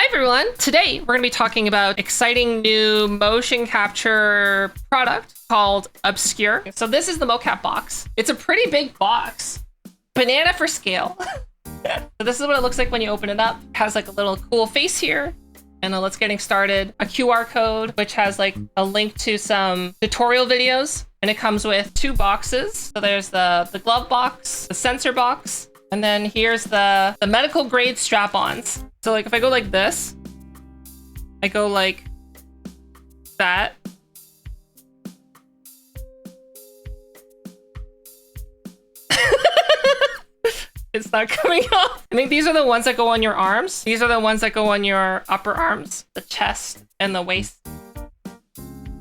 Hi everyone! Today we're going to be talking about exciting new motion capture product called OBSKUR. So this is the mocap box. It's a pretty big box. Banana for scale. So this is what it looks like when you open it up. It has like a little cool face here. And let's getting started. A QR code, which has like a link to some tutorial videos. And it comes with two boxes. So there's the glove box, the sensor box, and then here's the medical grade strap-ons. So like if I go like this, I go like that. It's not coming off. I think these are the ones that go on your arms. These are the ones that go on your upper arms, the chest, and the waist.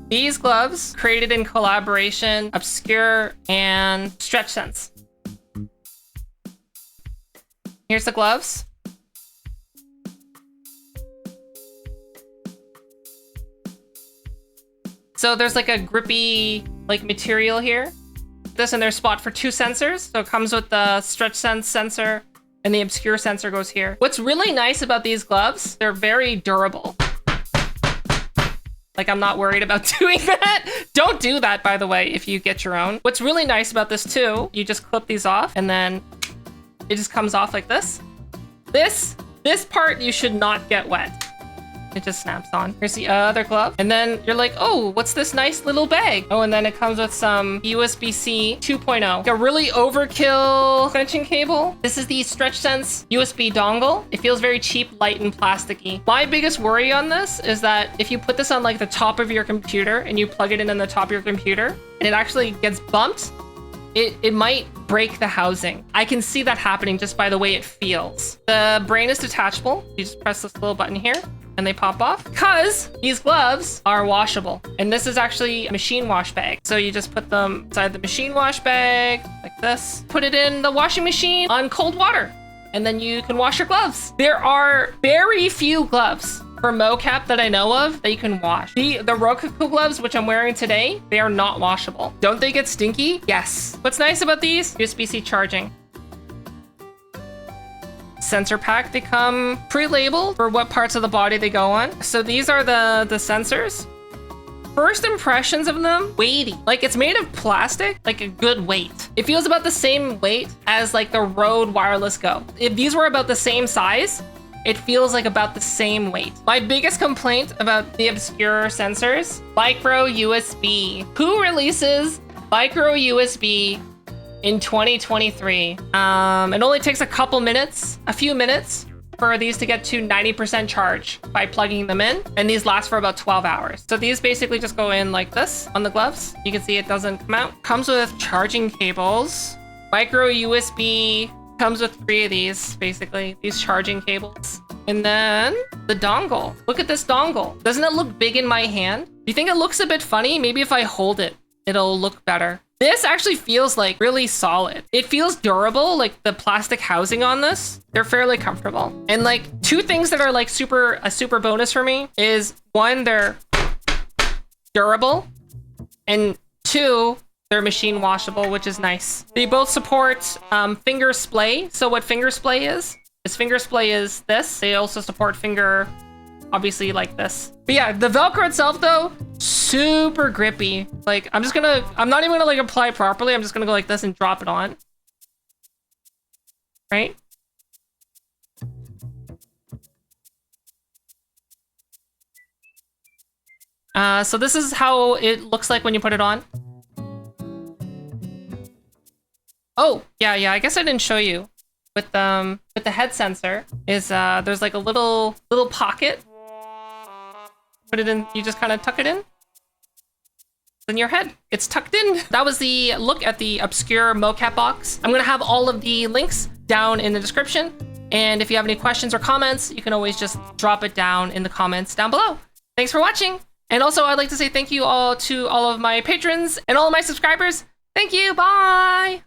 These gloves, created in collaboration, OBSKUR and StretchSense. Here's the gloves. So there's like a grippy like material here. This and there's spot for two sensors. So it comes with the StretchSense sensor and the OBSKUR sensor goes here. What's really nice about these gloves, they're very durable. Like I'm not worried about doing that. Don't do that, by the way, if you get your own. What's really nice about this too, you just clip these off and then it just comes off like this. This part you should not get wet. It just snaps on. Here's the other glove. And then you're like, oh, what's this nice little bag? Oh, and then it comes with some USB-C 2.0. A really overkill extension cable. This is the StretchSense USB dongle. It feels very cheap, light, and plasticky. My biggest worry on this is that if you put this on like the top of your computer and you plug it in the top of your computer and it actually gets bumped, it might break the housing. I can see that happening just by the way it feels. The brain is detachable. You just press this little button here and they pop off because these gloves are washable. And this is actually a machine wash bag. So you just put them inside the machine wash bag like this, put it in the washing machine on cold water, and then you can wash your gloves. There are very few gloves for mocap that I know of that you can wash. The Roku gloves, which I'm wearing today, they are not washable. Don't they get stinky? Yes. What's nice about these? USB-C charging. Sensor pack, they come pre-labeled for what parts of the body they go on. So these are the sensors. First impressions of them, weighty. Like it's made of plastic, like a good weight. It feels about the same weight as like the Rode Wireless Go. If these were about the same size, it feels like about the same weight. My biggest complaint about the OBSKUR sensors, micro USB. Who releases micro USB in 2023? It only takes a few minutes for these to get to 90% charge by plugging them in, and these last for about 12 hours. So these basically just go in like this on the gloves. You can see it doesn't come out. Comes with charging cables, micro USB, comes with 3 of these, basically, these charging cables. And then the dongle. Look at this dongle. Doesn't it look big in my hand? Do you think it looks a bit funny? Maybe if I hold it, it'll look better. This actually feels like really solid. It feels durable, like the plastic housing on this. They're fairly comfortable. And like 2 things that are like a super bonus for me is 1, they're durable, and 2, they're machine washable, which is nice. They both support finger splay. So what finger splay is finger splay is this. They also support finger, obviously like this. But yeah, the Velcro itself though, super grippy. Like I'm not even gonna like apply properly. I'm just gonna go like this and drop it on. Right? So this is how it looks like when you put it on. Oh, yeah, I guess I didn't show you. With the head sensor is there's like a little pocket. Put it in, you just kind of tuck it in. In your head, it's tucked in. That was the look at the OBSKUR Mocap Box. I'm gonna have all of the links down in the description. And if you have any questions or comments, you can always just drop it down in the comments down below. Thanks for watching. And also I'd like to say thank you all to all of my patrons and all of my subscribers. Thank you, bye.